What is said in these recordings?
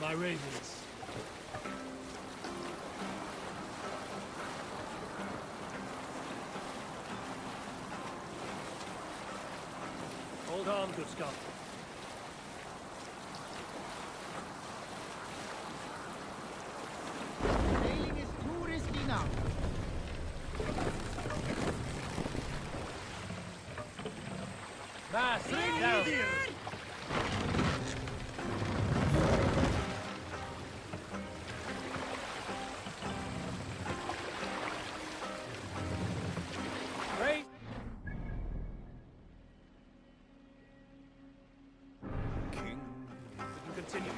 thy ravens. Hold on, good Scott. Sailing is too risky now. Mass, down. Great. King. We can continue.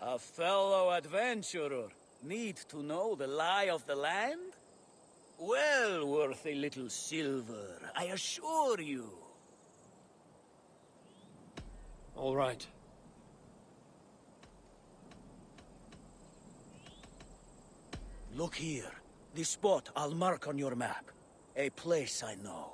A fellow adventurer need to know the lie of the land? Well worth a little silver, I assure you. All right. Look here. This spot I'll mark on your map. A place I know.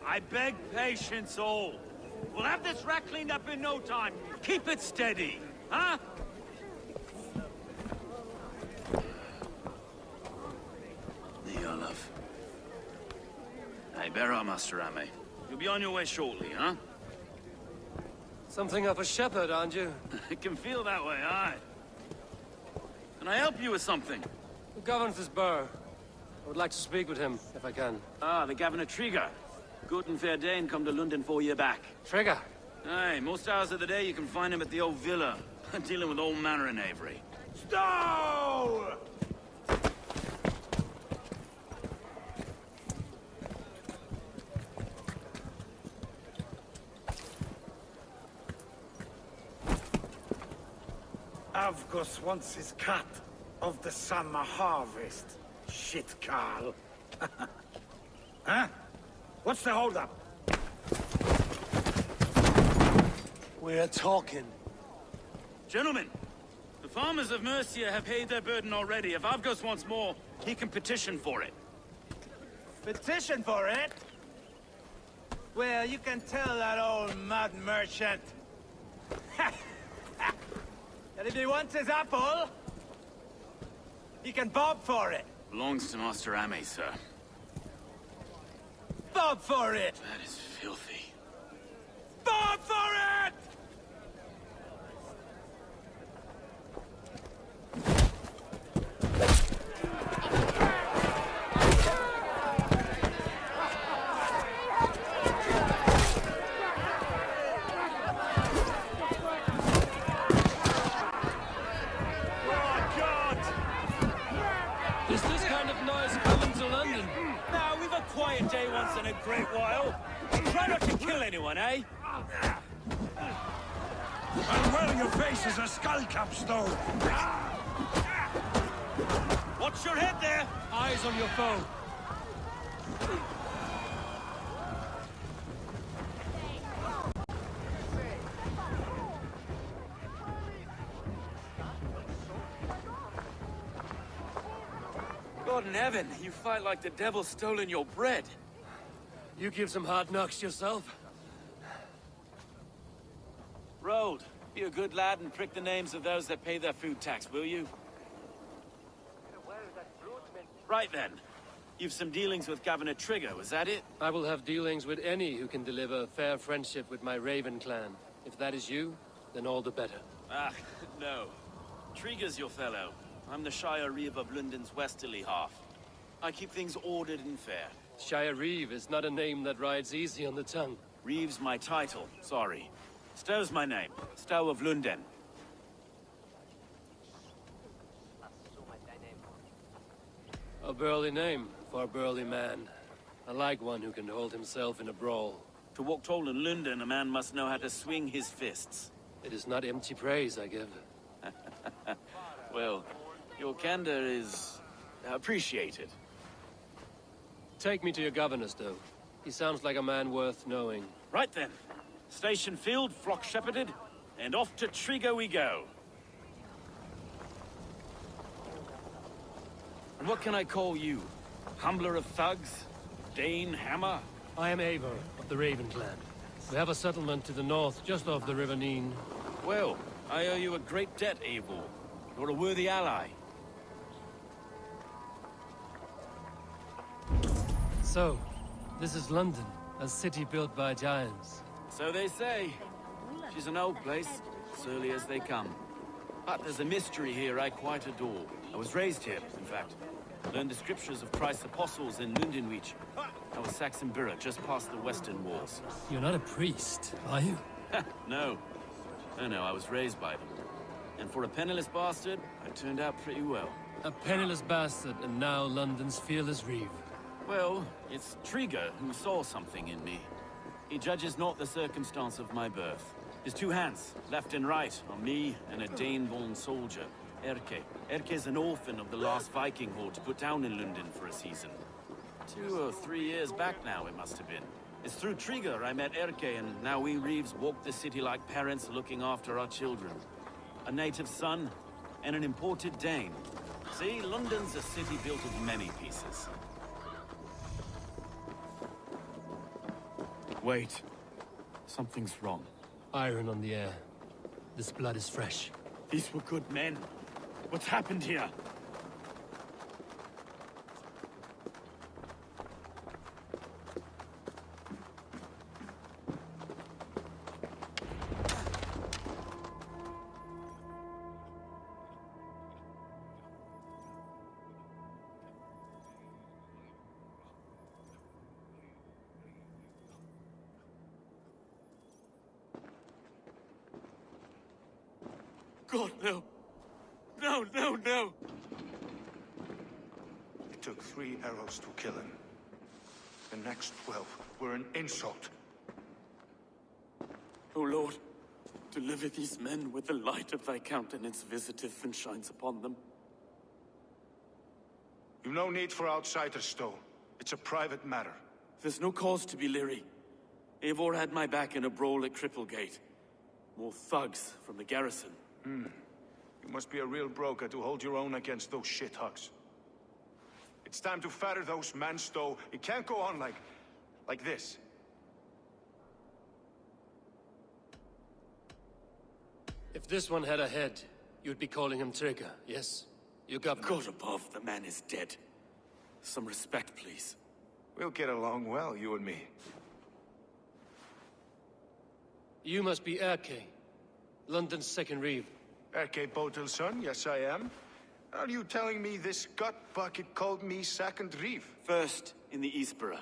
I beg patience, all. We'll have this wreck cleaned up in no time. Keep it steady, huh? Olaf. Hey, bear up, Master Ame. You'll be on your way shortly, huh? Something of a shepherd, aren't you? It can feel that way, aye. Can I help you with something? Who governs this burr? I would like to speak with him, if I can. Ah, the Governor Trigger. Good and fair Dane come to London 4 years back. Trigger! Aye, most hours of the day you can find him at the old villa, dealing with all manner in Avery. Stowe! Avgos wants his cut of the summer harvest. Shit, Carl. Huh? What's the holdup? We're talking. Gentlemen, the farmers of Mercia have paid their burden already. If Avgos wants more, he can petition for it. Petition for it? Well, you can tell that old mud merchant. That if he wants his apple, he can bob for it. Belongs to Master Ame, sir. Bob for it! That is filthy. Bob for it! Is this kind of noise coming to London? Now, we've a quiet day once in a great while. Try not to kill anyone, eh? And well, your face is a skull cap, Stowe. Watch your head there! Eyes on your foe. God in heaven, you fight like the devil stolen your bread. You give some hard knocks yourself. Road, be a good lad and prick the names of those that pay their food tax, will you? Right then. You've some dealings with Governor Trigger, was that it? I will have dealings with any who can deliver fair friendship with my Raven clan. If that is you, then all the better. Ah, no. Trigger's your fellow. I'm the Shire Reeve of London's westerly half. I keep things ordered and fair. Shire Reeve is not a name that rides easy on the tongue. Reeve's my title, sorry. Stowe's my name. Stowe of London. A burly name for a burly man. I like one who can hold himself in a brawl. To walk tall in London, a man must know how to swing his fists. It is not empty praise I give. Well, your candor is appreciated. Take me to your governor, Stowe. He sounds like a man worth knowing. Right then. Station filled, flock shepherded, and off to Trigger we go. And what can I call you? Humbler of thugs? Dane Hammer? I am Eivor of the Raven clan. We have a settlement to the north, just off the River Neen. Well, I owe you a great debt, Eivor. You're a worthy ally. So, this is London, a city built by giants. So they say. She's an old place, surly as they come. But there's a mystery here I quite adore. I was raised here, in fact. Learned the scriptures of Christ's apostles in Lundenwich. I was Saxon Borough, just past the western walls. You're not a priest, are you? No. No, I was raised by them. And for a penniless bastard, I turned out pretty well. A penniless bastard, and now London's fearless Reeve. Well, it's Trigger who saw something in me. He judges not the circumstance of my birth. His two hands, left and right, on me and a Dane-born soldier, Erke. Erke's an orphan of the last Viking horde put down in London for a season. 2 or 3 years back now, it must have been. It's through Trigger I met Erke, and now we Reeves walk the city like parents looking after our children. A native son, and an imported Dane. See, London's a city built of many pieces. Wait. Something's wrong. Iron on the air. This blood is fresh. These were good men. What's happened here? God, no. No, no, no! It took 3 arrows to kill him. The next 12 were an insult. O Lord, deliver these men with the light of thy countenance visiteth and shines upon them. You've no need for outsiders, Stowe. It's a private matter. There's no cause to be leery. Eivor had my back in a brawl at Cripplegate. More thugs from the garrison. You must be a real broker to hold your own against those shithugs. It's time to fire those men, Stowe. It can't go on like this. If this one had a head, you'd be calling him Trigger, yes? You got God above, the man is dead. Some respect, please. We'll get along well, you and me. You must be Erke, London's second reeve. Erke Botel's son, yes I am. Are you telling me this gut bucket called me second reeve? First in the Eastborough,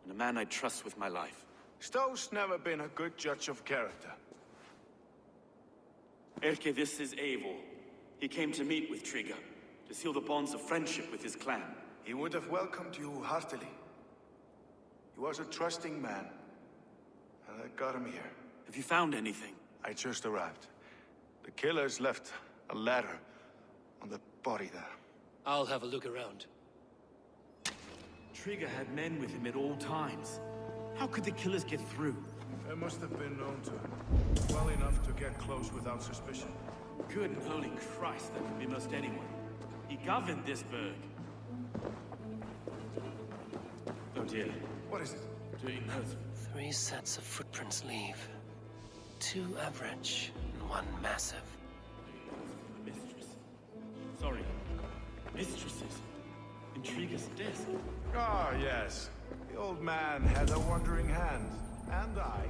and a man I trust with my life. Stowe's never been a good judge of character. Erke, this is Eivor. He came to meet with Trigger, to seal the bonds of friendship with his clan. He would have welcomed you heartily. He was a trusting man, and I got him here. Have you found anything? I just arrived. The killers left a ladder on the body there. I'll have a look around. Trigger had men with him at all times. How could the killers get through? They must have been known to him. Well enough to get close without suspicion. Good and holy Christ, that could be most anyone. He governed this burg. Oh dear. What is it? Do you know? 3 sets of footprints leave. 2 average, and 1 massive. Mistress. Sorry. Mistresses. In Trigger's desk. Ah, yes. The old man had a wandering hand. And I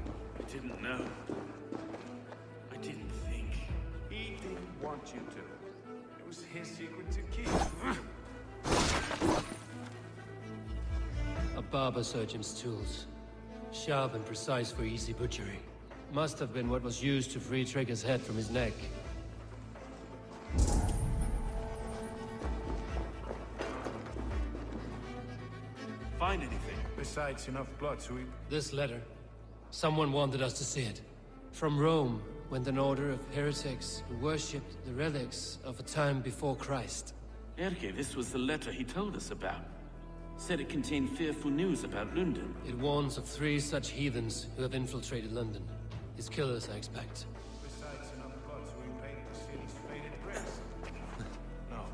didn't know. I didn't think. He didn't want you to. It was his secret to keep. A barber surgeon's tools. Sharp and precise for easy butchery. Must have been what was used to free Trigger's head from his neck. Find anything? Besides enough blood, so we... This letter. Someone wanted us to see it. From Rome went an order of heretics who worshipped the relics of a time before Christ. Erke, this was the letter he told us about. Said it contained fearful news about London. It warns of 3 such heathens who have infiltrated London. His killers, I expect. Besides enough blood, so we paint the city's faded bricks. No.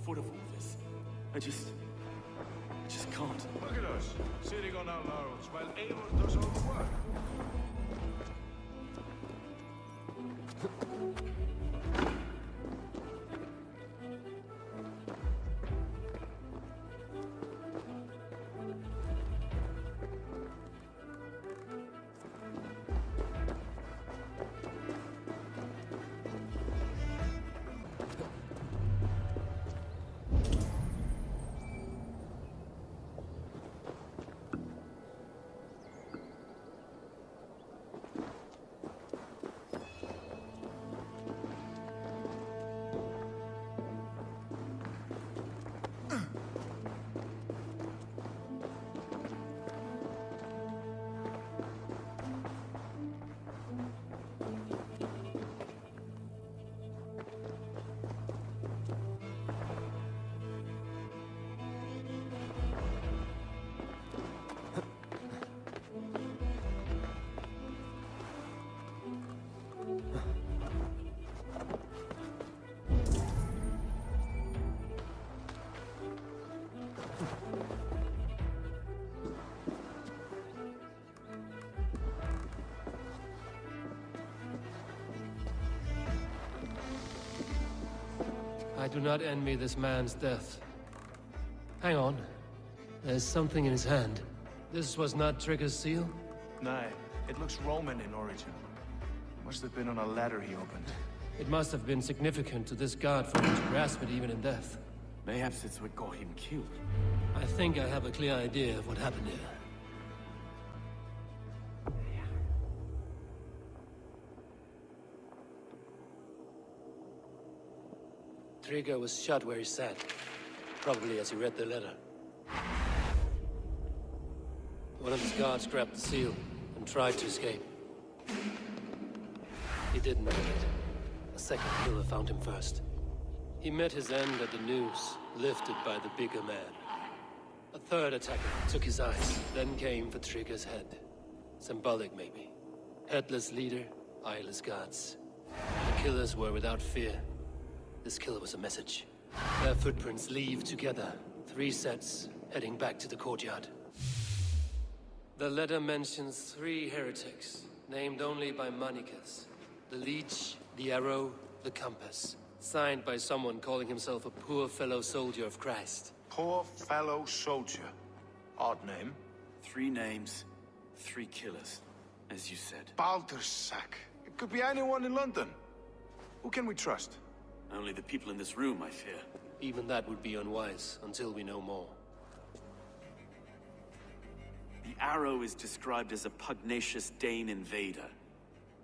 Foot of all this. I just can't. Look at us, sitting on our laurels while Eivor does all the work. I do not envy this man's death. Hang on. There's something in his hand. This was not Trigger's seal? Nay, it looks Roman in origin. Must have been on a ladder he opened. It must have been significant to this god for him to grasp it even in death. Mayhaps it's what got him killed. I think I have a clear idea of what happened here. Trigger was shot where he sat, probably as he read the letter. One of his guards grabbed the seal and tried to escape. He didn't make it. A second killer found him first. He met his end at the noose, lifted by the bigger man. A third attacker took his eyes, then came for Trigger's head. Symbolic, maybe. Headless leader, eyeless guards. The killers were without fear. This killer was a message. Their footprints leave together. 3 sets, heading back to the courtyard. The letter mentions 3 heretics, named only by Manicus. The Leech, the Arrow, the Compass. Signed by someone calling himself a poor fellow soldier of Christ. Poor fellow soldier. Odd name. 3 names, 3 killers, as you said. Baldersack. It could be anyone in London. Who can we trust? Only the people in this room, I fear. Even that would be unwise, until we know more. The Arrow is described as a pugnacious Dane invader.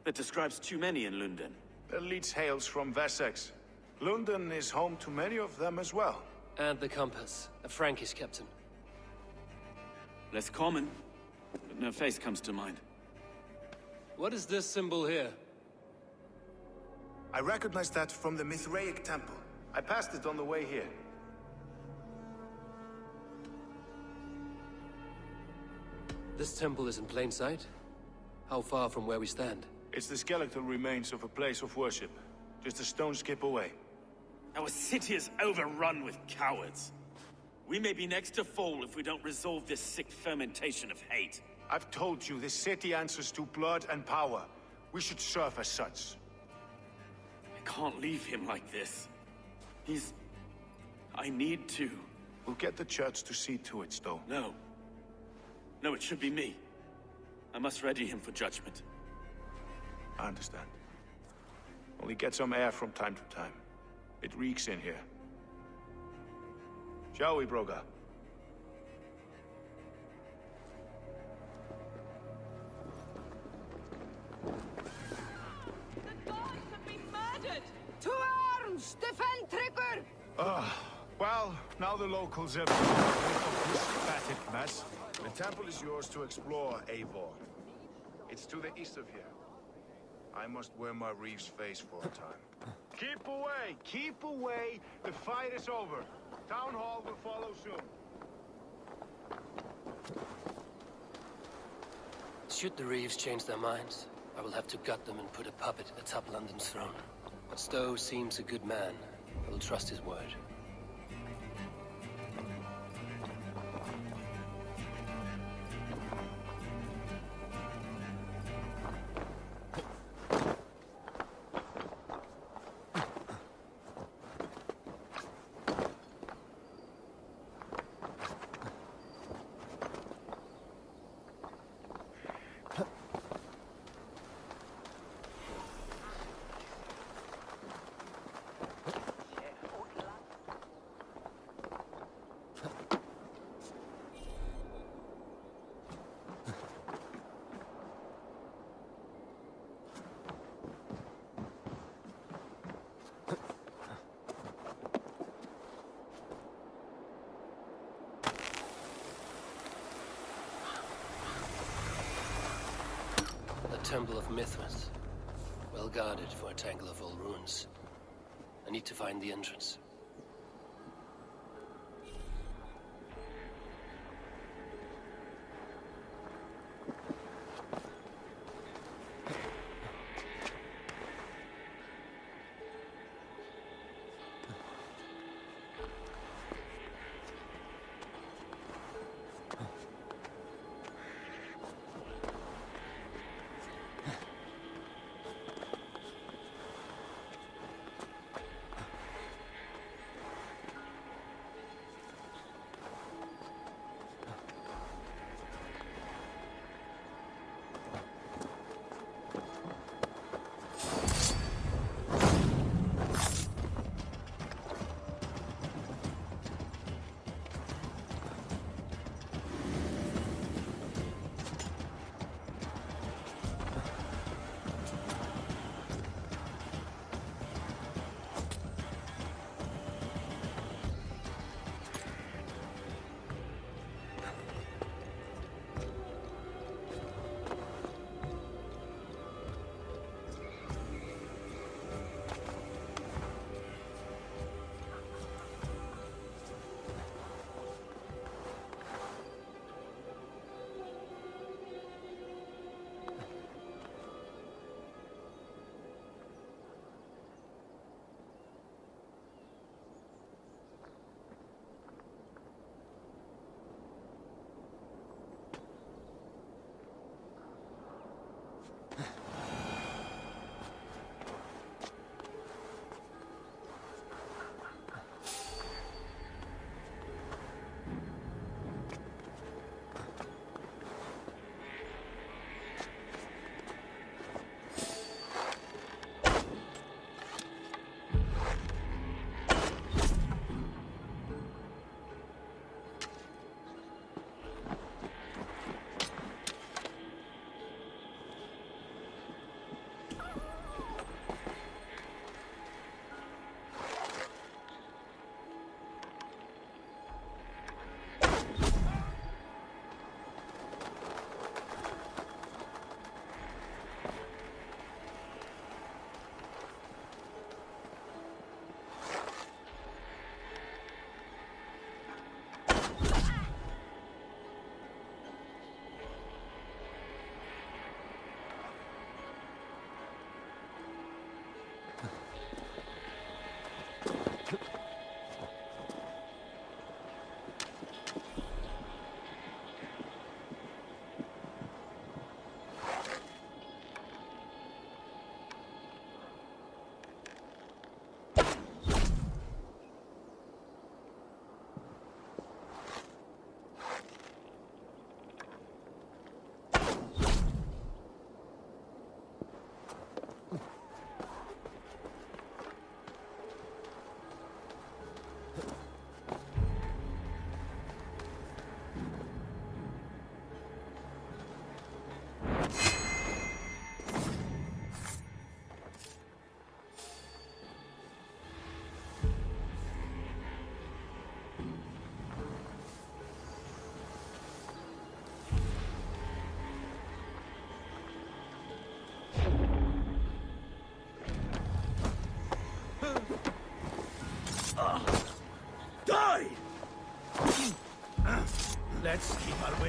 That describes too many in London. The Leech hails from Wessex. London is home to many of them as well. And the Compass, a Frankish captain. Less common, but no face comes to mind. What is this symbol here? I recognize that from the Mithraic temple. I passed it on the way here. This temple is in plain sight? How far from where we stand? It's the skeletal remains of a place of worship. Just a stone's skip away. Our city is overrun with cowards. We may be next to fall if we don't resolve this sick fermentation of hate. I've told you, this city answers to blood and power. We should serve as such. I can't leave him like this. I need to. We'll get the church to see to it, Stowe. No. No, it should be me. I must ready him for judgment. I understand. Only get some air from time to time. It reeks in here. Shall we, Broga? The gods have been murdered! To arms! Defend Trigger! Well, now the locals have of this fatted mess. The temple is yours to explore, Eivor. It's to the east of here. I must wear my reeve's face for a time. Keep away! Keep away! The fight is over. Town hall will follow soon. Should the Reeves change their minds, I will have to gut them and put a puppet atop London's throne. But Stowe seems a good man. I will trust his word. Temple of Mithras. Well guarded for a tangle of old ruins. I need to find the entrance.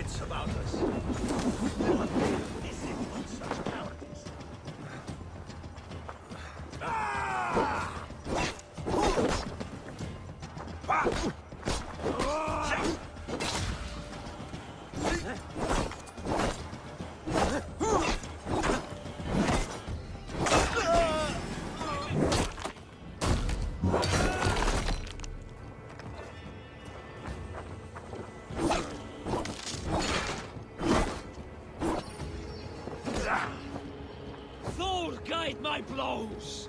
wits about us. Never been missing on such cowardice. Thor, guide my blows!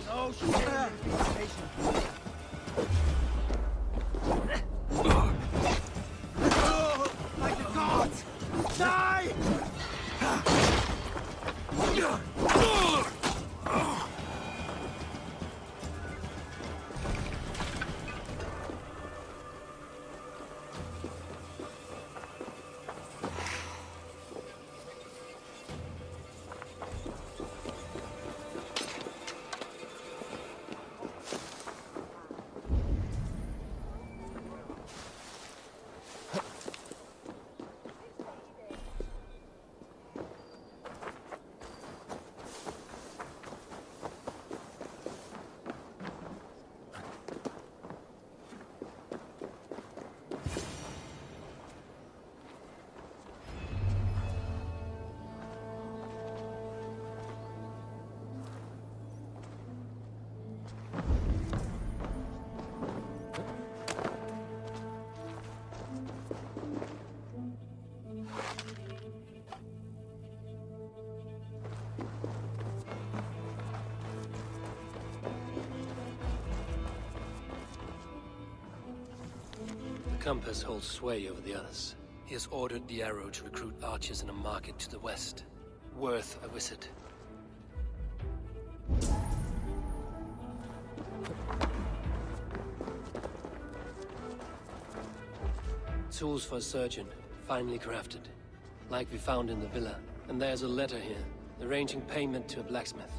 No shit. Like the gods! Die! The compass holds sway over the others. He has ordered the arrow to recruit archers in a market to the west. Worth a visit. Tools for a surgeon, finely crafted. Like we found in the villa. And there's a letter here, arranging payment to a blacksmith.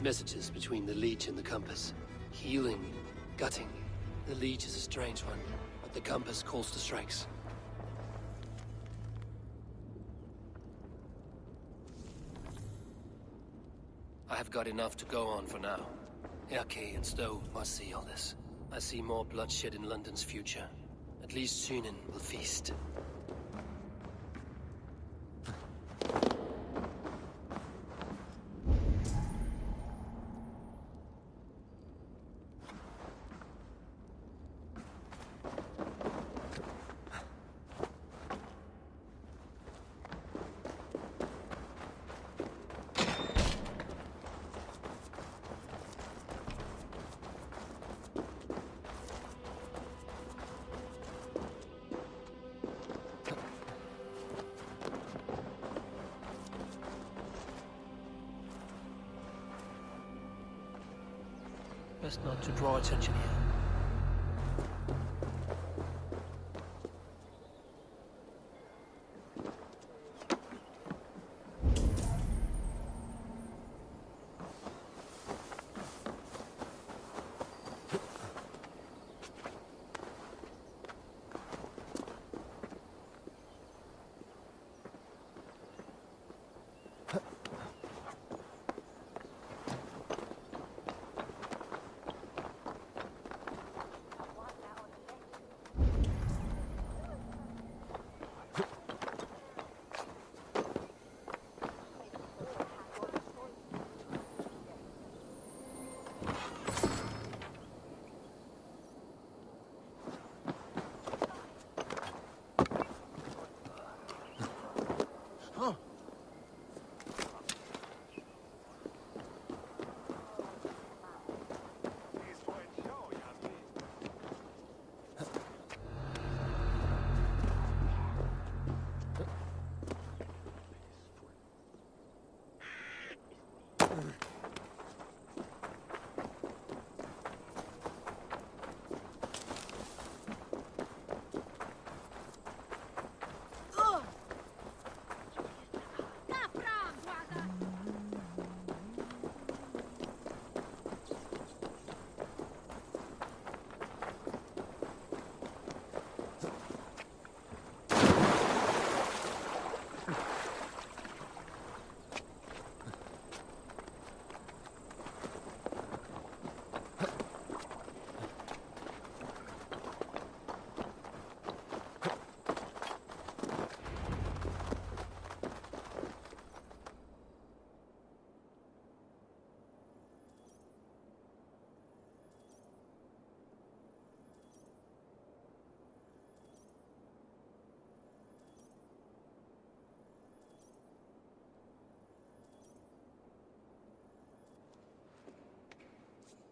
Messages between the Leech and the Compass. Healing, gutting. The Leech is a strange one, but the Compass calls the strikes. I have got enough to go on for now. Erke and Stowe must see all this. I see more bloodshed in London's future. At least Sunan will feast. Best not to draw attention here.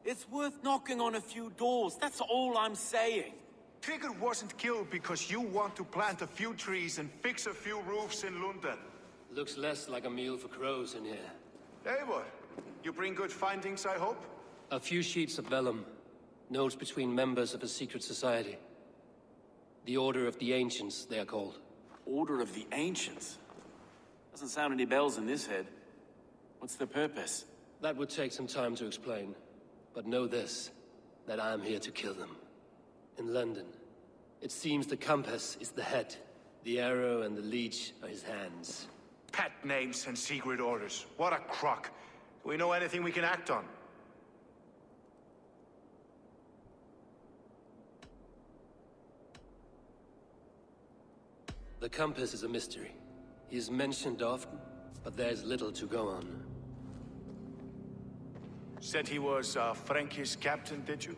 It's worth knocking on a few doors, that's all I'm saying. Trigger wasn't killed because you want to plant a few trees and fix a few roofs in London. Looks less like a meal for crows in here. Eivor, you bring good findings, I hope? A few sheets of vellum. Notes between members of a secret society. The Order of the Ancients, they are called. Order of the Ancients? Doesn't sound any bells in this head. What's their purpose? That would take some time to explain. But know this, that I am here to kill them. In London, it seems the Compass is the head. The arrow and the leech are his hands. Pet names and secret orders. What a crock. Do we know anything we can act on? The Compass is a mystery. He is mentioned often, but there's little to go on. Said he was a Frankish captain, did you?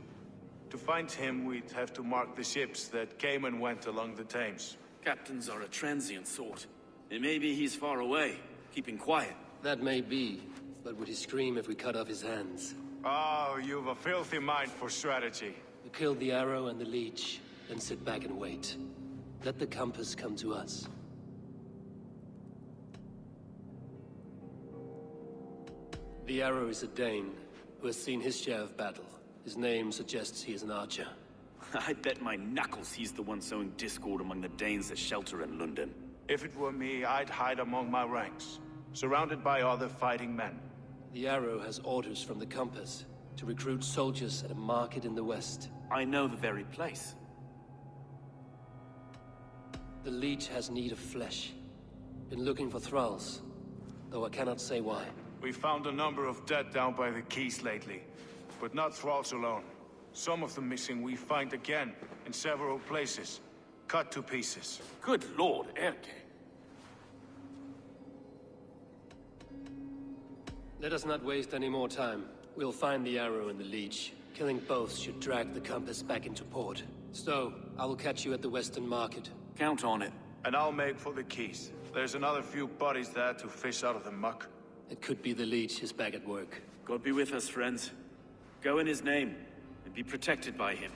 To find him, we'd have to mark the ships that came and went along the Thames. Captains are a transient sort. And maybe he's far away, keeping quiet. That may be, but would he scream if we cut off his hands? Oh, you've a filthy mind for strategy. We kill the arrow and the leech, then sit back and wait. Let the Compass come to us. The arrow is a Dane, who has seen his share of battle. His name suggests he is an archer. I bet my knuckles he's the one sowing discord among the Danes that shelter in London. If it were me, I'd hide among my ranks, surrounded by other fighting men. The Arrow has orders from the Compass to recruit soldiers at a market in the west. I know the very place. The Leech has need of flesh. Been looking for thralls, though I cannot say why. We found a number of dead down by the quays lately, but not thralls alone. Some of the missing we find again in several places, cut to pieces. Good lord, Erke. Let us not waste any more time. We'll find the Arrow and the Leech. Killing both should drag the Compass back into port. Stowe, I will catch you at the Western Market. Count on it. And I'll make for the quays. There's another few bodies there to fish out of the muck. It could be the Leech is back at work. God be with us, friends. Go in his name, and be protected by him.